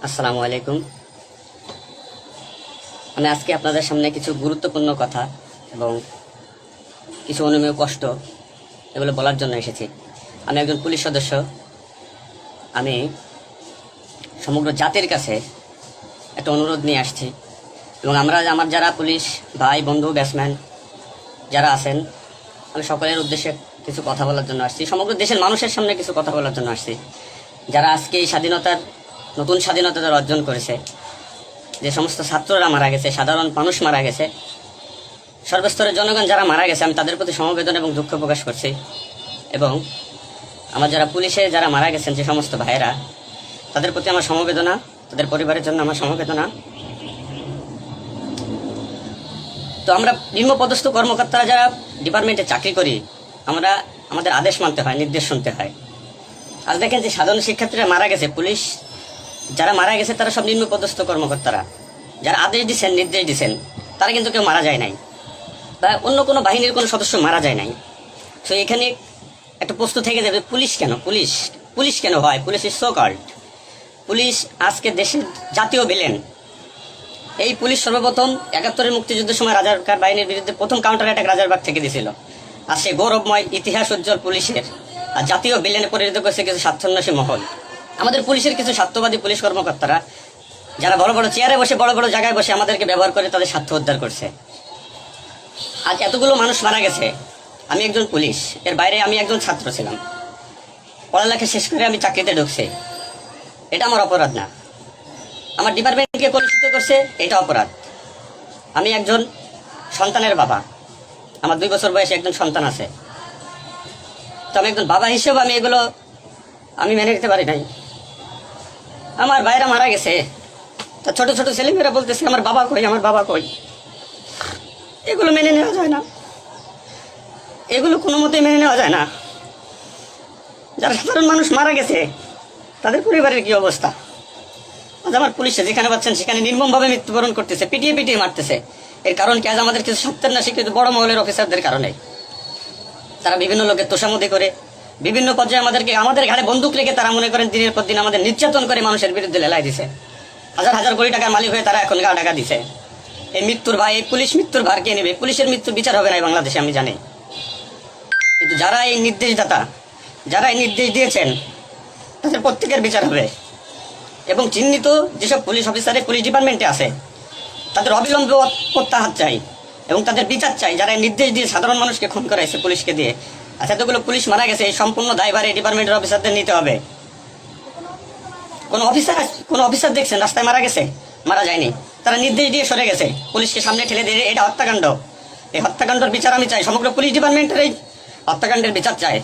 আসসালামু আলাইকুম। আমি আজকে আপনাদের সামনে কিছু গুরুত্বপূর্ণ কথা এবং কিছু অনুমেয় কষ্ট এগুলো বলার জন্য এসেছি। আমি একজন পুলিশ সদস্য। আমি সমগ্র জাতির কাছে একটা অনুরোধ নিয়ে আসছি এবং আমার যারা পুলিশ ভাই বন্ধু ব্যাটসম্যান যারা আছেন, আমি সকলের উদ্দেশ্যে কিছু কথা বলার জন্য আসছি। সমগ্র দেশের মানুষের সামনে কিছু কথা বলার জন্য আসছি। যারা আজকে এই নতুন স্বাধীনতা যারা অর্জন করেছে, যে সমস্ত ছাত্ররা মারা গেছে, সাধারণ মানুষ মারা গেছে, সর্বস্তরের জনগণ যারা মারা গেছে, আমি তাদের প্রতি সমবেদনা এবং দুঃখ প্রকাশ করছি। এবং আমার যারা পুলিশে যারা মারা গেছেন যে সমস্ত ভাইয়েরা, তাদের প্রতি আমার সমবেদনা, তাদের পরিবারের জন্য আমার সমবেদনা। তো আমরা নিম্নপদস্থ কর্মকর্তারা যারা ডিপার্টমেন্টে চাকরি করি, আমাদের আদেশ মানতে হয়, নির্দেশ শুনতে হয়। আজ দেখেন যে সাধারণ শিক্ষার্থীরা মারা গেছে, পুলিশ যারা মারা গেছে তারা সব নিম্নপদস্থ কর্মকর্তারা, যারা আদেশ দিচ্ছেন নির্দেশ দিচ্ছেন, তারা কিন্তু কেউ মারা যায় নাই বা অন্য কোনো বাহিনীর কোনো সদস্য মারা যায় নাই। তো এখানে একটা প্রশ্ন থেকে যাবে, পুলিশ কেন পুলিশ কেন হয়? Police is so called. Police আজকে দেশের জাতীয় ভিলেন। এই পুলিশ সর্বপ্রথম ৭১-এর মুক্তিযুদ্ধের সময় রাজারকার বাহিনীর বিরুদ্ধে প্রথম কাউন্টার অ্যাটাক রাজারবাগ থেকে দিয়েছিল। আর সে গৌরবময় ইতিহাস উজ্জ্বল পুলিশের আর জাতীয় ভিলেনে পরিণত করেছে কিছু স্বার্থান্বেষী মহল। আমাদের পুলিশের কিছু স্বার্থবাদী পুলিশ কর্মকর্তারা যারা বড় বড় চেয়ারে বসে, বড় বড় জায়গায় বসে আমাদেরকে ব্যবহার করে তাদের স্বার্থ উদ্ধার করছে। আজ এতগুলো মানুষ মারা গেছে। আমি একজন পুলিশ, এর বাইরে আমি একজন ছাত্র ছিলাম। পড়ালেখা শেষ করে আমি চাকরিতে ঢুকছি, এটা আমার অপরাধ না। আমার ডিপার্টমেন্টকে কলুষিত করছে, এটা অপরাধ। আমি একজন সন্তানের বাবা, আমার 2 বছর বয়সে একজন সন্তান আছে। তো আমি একজন বাবা হিসেবে এগুলো আমি মেনে নিতে পারি নাই। আমার ভাইরা মারা গেছে, তা ছোট ছোট ছেলেমেয়েরা বলতেছে আমার বাবা কই, আমার বাবা কই। এগুলো মেনে নেওয়া যায় না, এগুলো কোনো মতেই মেনে নেওয়া যায় না। যারা সাধারণ মানুষ মারা গেছে তাদের পরিবারের কি অবস্থা? আজ আমার পুলিশে যেখানে পাচ্ছেন সেখানে নির্মমভাবে মৃত্যুবরণ করতেছে, পিটিয়ে পিটিয়ে মারতেছে। এর কারণ কি? আজ আমাদের কিছু সত্যের না স্বীকৃত বড় মহলের অফিসারদের কারণে। তারা বিভিন্ন লোকের তোষামোদি করে বিভিন্ন পর্যায়ে আমাদের ঘাড়ে বন্দুক রেখে তারা মনে করেন দিনের পর দিন আমাদের নির্যাতন করে মানুষের বিরুদ্ধে লেলাই দিছে। হাজার হাজার কোটি টাকার মালিক হয়ে তারা এখন গা টাকা দিছে। এই মৃত্যুর ভাই, এই পুলিশ মৃত্যুর ভার কে নেবে? পুলিশের মৃত্যুর বিচার হবে না এই বাংলাদেশে, আমি জানি। কিন্তু যারা এই নির্দেশদাতা, যারা এই নির্দেশ দিয়েছেন, তাদের প্রত্যেকের বিচার হবে। এবং চিহ্নিত যেসব পুলিশ অফিসারের পুলিশ ডিপার্টমেন্টে আছে তাদের অবিলম্বে প্রত্যাহার চাই এবং তাদের বিচার চাই, যারা নির্দেশ দিয়ে সাধারণ মানুষকে খুন করাইছে পুলিশকে দিয়ে। আচ্ছা, এতগুলো পুলিশ মারা গেছে, এই সম্পূর্ণ দায়ভার এই ডিপার্টমেন্টের অফিসারদের নিতে হবে। কোন অফিসার দেখছেন রাস্তায় মারা গেছে? মারা যায়নি। তারা নির্দেশ দিয়ে সরে গেছে, পুলিশকে সামনে ঠেলে দিয়ে। এটা হত্যাকাণ্ড। এই হত্যাকাণ্ডের বিচার আমি চাই। সমগ্র পুলিশ ডিপার্টমেন্টের এই হত্যাকাণ্ডের বিচার চাই।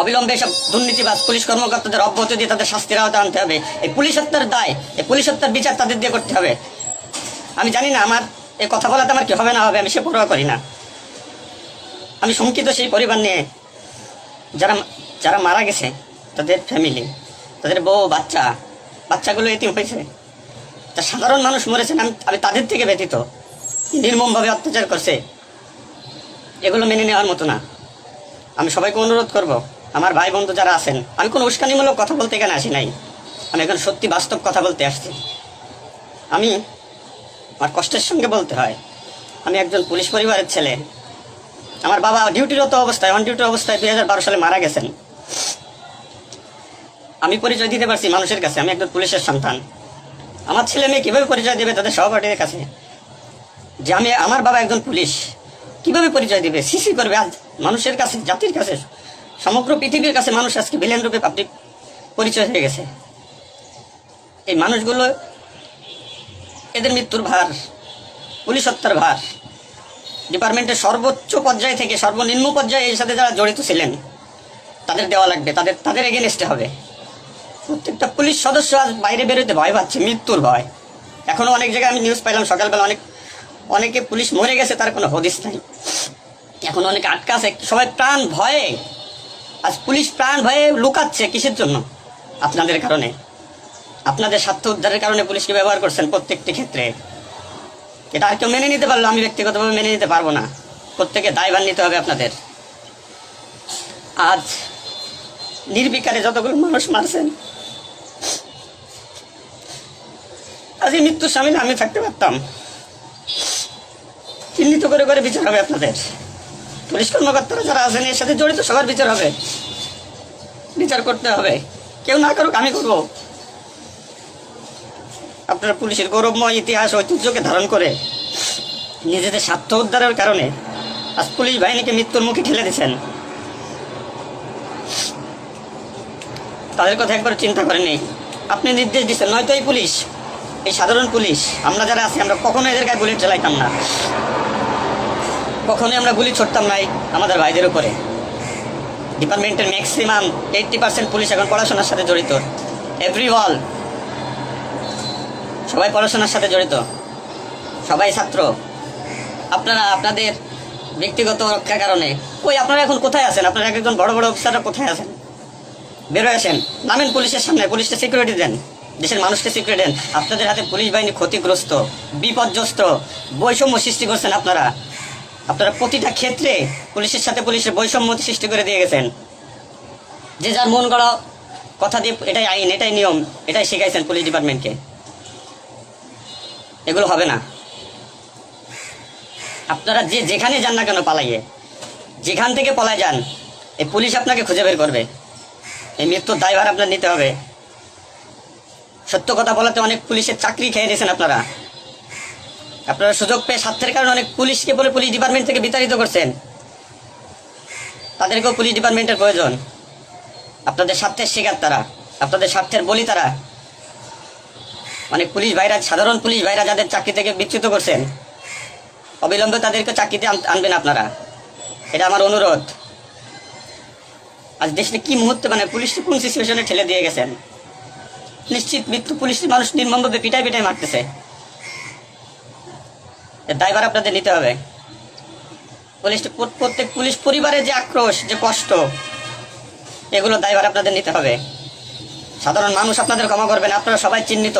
অবিলম্বে সব দুর্নীতিবাজ পুলিশ কর্মকর্তাদের অব্যাহতি দিয়ে তাদের শাস্তির আওতায় আনতে হবে। এই পুলিশ হত্যার দায়, এই পুলিশ হত্যার বিচার তাদের দিয়ে করতে হবে। আমি জানি না আমার এই কথা বলাতে আমার কি হবে না হবে, আমি সে পরোয়া করি না। আমি শঙ্কিত সেই পরিবার নিয়ে, যারা মারা গেছে, তাদের ফ্যামিলি, তাদের বউ বাচ্চাগুলো এতিম হয়েছে। তা সাধারণ মানুষ মরেছেন, আমি তাদের থেকে ব্যতীত। নির্মমভাবে অত্যাচার করছে, এগুলো মেনে নেওয়ার মতো না। আমি সবাইকে অনুরোধ করব, আমার ভাই বন্ধু যারা আছেন, আমি কোনো উস্কানিমূলক কথা বলতে এখানে আসি নাই। আমি এখন সত্যি বাস্তব কথা বলতে আসছি। আমার কষ্টের সঙ্গে বলতে হয়, আমি একজন পুলিশ পরিবারের ছেলে। আমার বাবা অন ডিউটি অবস্থায় 2012 সালে মারা গেছেন। আমি পরিচয় দিতে পারছি মানুষের কাছে, আমি একজন পুলিশের সন্তান। আমার ছেলে মেয়ে কীভাবে পরিচয় দেবে তাদের সহপাঠীদের কাছে যে আমার বাবা একজন পুলিশ? কিভাবে পরিচয় দিবে? সিসি করবে? আজ মানুষের কাছে, জাতির কাছে, সমগ্র পৃথিবীর কাছে মানুষ আজকে ভিলেন রূপে পাবলিক পরিচয় হয়ে গেছে। এই মানুষগুলো, এদের মৃত্যুর ভার, পুলিশ হত্যার ভার ডিপার্টমেন্টের সর্বোচ্চ পর্যায় থেকে সর্বনিম্ন পর্যায়ে এর সাথে যারা জড়িত ছিলেন তাদের দেওয়া লাগবে, তাদের এগেনস্টে হবে। প্রত্যেকটা পুলিশ সদস্য আজ বাইরে বেরোতে ভয় পাচ্ছে, মৃত্যুর ভয়। এখনো অনেক জায়গায় আমি নিউজ পাইলাম সকালবেলা, অনেকে পুলিশ মরে গেছে, তার কোনো হদিস নাই। এখন অনেকে আটকা আছে, সবাই প্রাণ ভয়ে। আজ পুলিশ প্রাণ ভয়ে লুকাচ্ছে কিসের জন্য? আপনাদের কারণে, আপনাদের স্বার্থ উদ্ধারের কারণে পুলিশকে ব্যবহার করছেন প্রত্যেকটি ক্ষেত্রে। এটা আর কেউ মেনে নিতে পারলো, আমি ব্যক্তিগতভাবে মেনে নিতে পারবো না। প্রত্যেকে দায়ভার নিতে হবে আপনাদের। আজ নির্বিকারে যতগুলো মানুষ মারছেন, আজ এই মৃত্যুর সামনে আমি থাকতে পারতাম। চিহ্নিত করে করে বিচার হবে আপনাদের। পুলিশ কর্মকর্তারা যারা আছেন এর সাথে জড়িত সবার বিচার হবে, বিচার করতে হবে। কেউ না করুক, আমি করব। আপনারা পুলিশের গৌরবময় ইতিহাস ঐতিহ্যকে ধারণ করে নিজেদের স্বার্থ উদ্ধারের কারণে আজ পুলিশ বাহিনীকে মৃত্যুর মুখে ঠেলে দিচ্ছেন। তাদের কথা একবার চিন্তা করেননি। আপনি নির্দেশ দিচ্ছেন, নয়তো এই পুলিশ, এই সাধারণ পুলিশ, আমরা যারা আছি আমরা কখনো এদের গায়ে বুলেট চালাইতাম না, কখনোই আমরা গুলি ছড়তাম নাই আমাদের ভাইদের উপরে। ডিপার্টমেন্টের ম্যাক্সিমাম 80% পুলিশ এখন পড়াশোনার সাথে জড়িত। এভরিওয়াল, সবাই পড়াশোনার সাথে জড়িত, সবাই ছাত্র। আপনারা আপনাদের ব্যক্তিগত রক্ষার কারণে আপনারা এখন কোথায় আছেন? আপনারা একজন বড় বড় অফিসাররা কোথায় আছেন? বেরোয় আসেন, নামেন পুলিশের সামনে, পুলিশকে সিকিউরিটি দেন, দেশের মানুষকে সিকিউরিটি দেন। আপনাদের হাতে পুলিশ বাহিনী ক্ষতিগ্রস্ত, বিপর্যস্ত, বৈষম্য সৃষ্টি করছেন আপনারা। আপনারা প্রতিটা ক্ষেত্রে পুলিশের সাথে পুলিশের বৈষম্য সৃষ্টি করে দিয়ে গেছেন। যে যার মন গড়া কথা দিয়ে এটাই আইন, এটাই নিয়ম, এটাই শিখাইছেন পুলিশ ডিপার্টমেন্টকে। এগুলো হবে না। আপনারা যে যেখানে যান না কেন পালাইয়ে, যেখান থেকে পলায় যান, এই পুলিশ আপনাকে খুঁজে বের করবে। এই মৃত্যুর দায়ভার আপনার নিতে হবে। সত্য কথা বলাতে অনেক পুলিশের চাকরি খেয়ে দিয়েছেন আপনারা। আপনারা সুযোগ পেয়ে স্বার্থের কারণে অনেক পুলিশকে বলে পুলিশ ডিপার্টমেন্ট থেকে বিতাড়িত করছেন। তাদেরকেও পুলিশ ডিপার্টমেন্টের প্রয়োজন। আপনাদের স্বার্থের শিকার তারা, আপনাদের স্বার্থের বলি তারা। অনেক পুলিশ ভাইরা, সাধারণ পুলিশ ভাইরা যাদের চাকরি থেকে বিচ্যুত করছেন, অবিলম্বে তাদেরকে চাকরিতে আনবেন আপনারা। এটা আমার অনুরোধ। আজ দেশে কি মুহূর্তে পুলিশকে কোন সিচুয়েশনে ঠেলে দিয়ে গেছেন। নিশ্চিত মৃত্যু, পুলিশের মানুষ নির্মমভাবে পিটাই পিটাই মারতেছে। এর দায়ভার আপনাদের নিতে হবে। প্রত্যেক পুলিশ পরিবারের যে আক্রোশ, যে কষ্ট, এগুলো দায়ভার আপনাদের নিতে হবে। সাধারণ মানুষ আপনাদের ক্ষমা করবেন। আপনারা সবাই চিহ্নিত,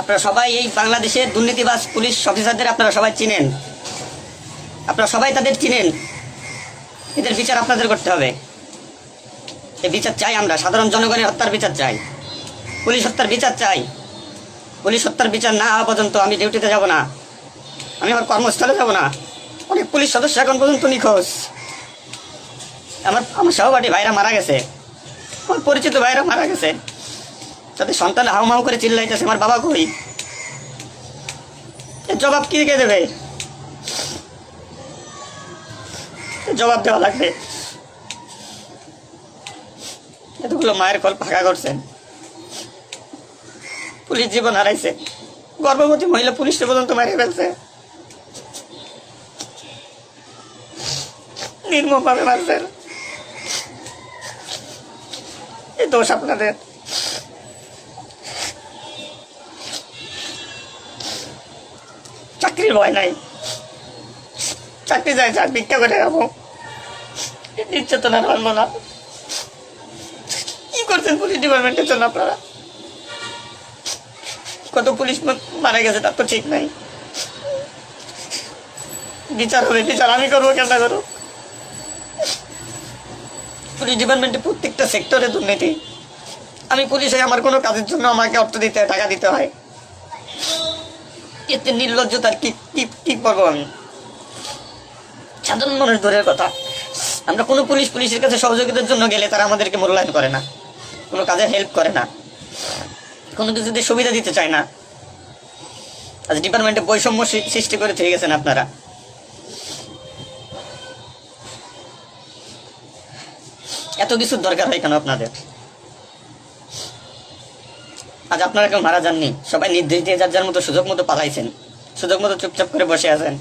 আপনারা সবাই এই বাংলাদেশের দুর্নীতিবাজ পুলিশ অফিসারদের আপনারা সবাই চিনেন, আপনারা সবাই তাদের চিনেন। এদের বিচার আপনাদের করতে হবে। এই বিচার চাই আমরা, সাধারণ জনগণের হত্যার বিচার চাই, পুলিশ হত্যার বিচার চাই। পুলিশ হত্যার বিচার না হওয়া পর্যন্ত আমি ডিউটিতে যাব না, আমি আমার কর্মস্থলে যাব না। অনেক পুলিশ সদস্য এখন পর্যন্ত নিখোঁজ। আমার সহপাঠী ভাইরা মারা গেছে, আমার পরিচিত ভাইরা মারা গেছে। তাদের সন্তান হাউমাউ করে চিল্লাইতেছে, আমার বাবা কই? এর জবাব কি কে দেবে? জবাব দেওয়া লাগবে। এতগুলো মায়ের কল ফাঁকা করছেন, পুলিশ জীবন হারাইছে, গর্ভবতী মহিলা পুলিশকে পর্যন্ত মারিয়ে ফেলছে, নির্মমভাবে মারছেন। এই দোষ আপনাদের। চাকরির ভয় নাই, চাকরি যায় যাক, ভিক্ষা করে খাবো, নির্যাতনার মানব না। কি করছেন পুলিশ ডিপার্টমেন্টের জন্য আপনারা? কত পুলিশ মারা গেছে তার তো ঠিক নাই। বিচার হবে, বিচার আমি করবো, কেন না করবো? পুলিশ ডিপার্টমেন্টে প্রত্যেকটা সেক্টরে দুর্নীতি। আমি পুলিশ হয়ে আমার কোনো কাজের জন্য আমাকে অর্থ দিতে হয়, টাকা দিতে হয়। এতে নির্লজ্জতার কি কি করবো আমি? সাধারণ মানুষ দূরের কথা, আমরা কোনো পুলিশের কাছে সহযোগিতার জন্য গেলে তারা আমাদেরকে মূল্যায়ন করে না, কোনো কাজে হেল্প করে না, কোনো কিছুতে সুবিধা দিতে চায় না। আজ ডিপার্টমেন্টে বৈষম্য সৃষ্টি করে থেকে গেছেন আপনারা। এত কিছুর দরকার হয় কেন আপনাদের? আজ আপনারা কেউ মারা যাননি, সবাই নির্দেশ দিয়ে যার যার মতো সুযোগ মতো পালাইছেন, সুযোগ মতো চুপচাপ করে বসে আছেন।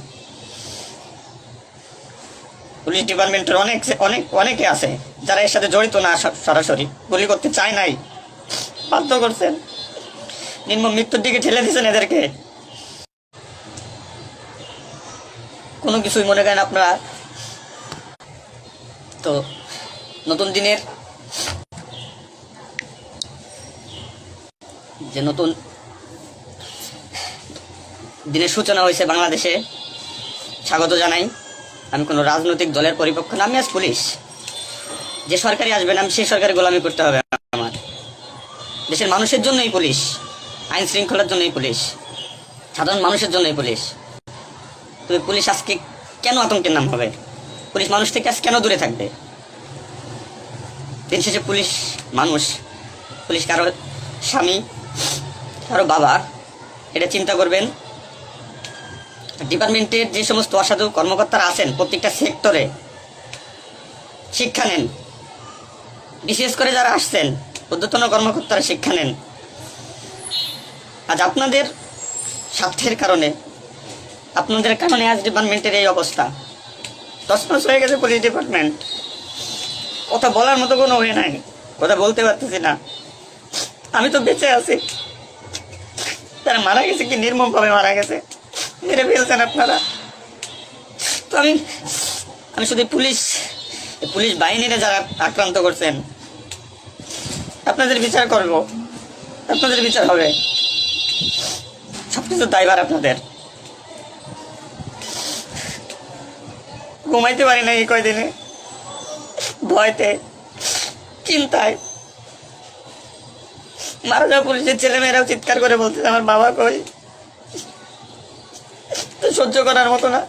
পুলিশ ডিপার্টমেন্টের অনেকে আছে যারা এর সাথে জড়িত না, সরাসরি গুলি করতে চায় নাই, বাধ্য করছেন, নির্মম মৃত্যুর দিকে ঠেলে দিয়েছেন এদেরকে। কোনো কিছুই মনে করেন আপনারা। তো নতুন দিনের যে নতুন দিনের সূচনা হয়েছে বাংলাদেশে, স্বাগত জানাই। আমি কোনো রাজনৈতিক দলের পরিপক্ষ না, আমি আজ পুলিশ। যে সরকারি আসবেন আমি সেই সরকারি গোলামি করতে হবে আমার। দেশের মানুষের জন্যই পুলিশ, আইন শৃঙ্খলার জন্যই পুলিশ, সাধারণ মানুষের জন্যই পুলিশ। তবে পুলিশ আজকে কেন আতঙ্কের নাম হবে? পুলিশ মানুষ থেকে আজ কেন দূরে থাকবে? দিন শেষে পুলিশ মানুষ, পুলিশ কারো স্বামী, কারো বাবা, এটা চিন্তা করবেন। ডিপার্টমেন্টের যে সমস্ত অসাধু কর্মকর্তারা আছেন প্রত্যেকটা সেক্টরে শিক্ষা নেন, বিশেষ করে যারা আসছেন ঊর্ধ্বতন কর্মকর্তারা শিক্ষা নেন। আজ আপনাদের স্বার্থের কারণে, আপনাদের কারণে আজ ডিপার্টমেন্টের এই অবস্থা। তছনছ হয়ে গেছে পুলিশ ডিপার্টমেন্ট। কথা বলার মতো কোনো ওয়ে নাই, কথা বলতে পারতেছি না। আমি তো বেঁচে আছি, তারা মারা গেছে কি নির্মমভাবে মারা গেছে, মেরে ফেলছেন আপনারা। তো আমি শুধু পুলিশ বাহিনীরা যারা আক্রান্ত করছেন আপনাদের বিচার করব, আপনাদের বিচার হবে, সবকিছু দায়ভার আপনাদের। ঘুমাইতে পারি না এই কয়দিনে, ভয়তে, চিন্তায়। মারা যাওয়া পুলিশের ছেলেমেয়েরাও চিৎকার করে বলতেছে আমার বাবা কই। তো সহ্য করার মতো না,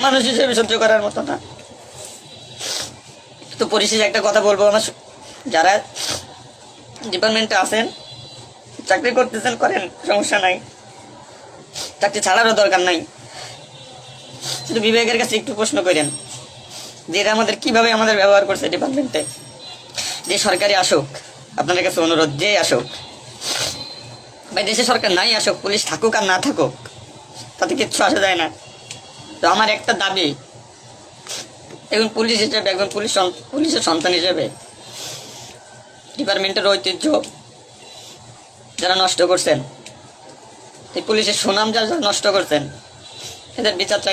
মানুষ হিসেবে সহ্য করার মতো না। তো পরিশেষে একটা কথা বলবো, আমার যারা ডিপার্টমেন্টে আছেন, চাকরি করতেছেন করেন, সমস্যা নাই, চাকরি ছাড়ারও দরকার নাই। শুধু বিবেকের কাছে একটু প্রশ্ন করেন যে এরা আমাদের কিভাবে আমাদের ব্যবহার করছে ডিপার্টমেন্টে। যে সরকারি আসুক, আপনাদের কাছে অনুরোধ, যে আসুক ভাই, দেশে সরকার নাই আসুক, পুলিশ থাকুক আর না থাকুক তাতে কিচ্ছু আসা যায় না। তো আমার একটা দাবি, এখন পুলিশ হিসেবে, একজন পুলিশের সন্তান হিসেবে ডিপার্টমেন্টের ঐতিহ্য যারা নষ্ট করছেন, এই পুলিশের সুনাম যারা নষ্ট করছেন, এদের বিচার চাই।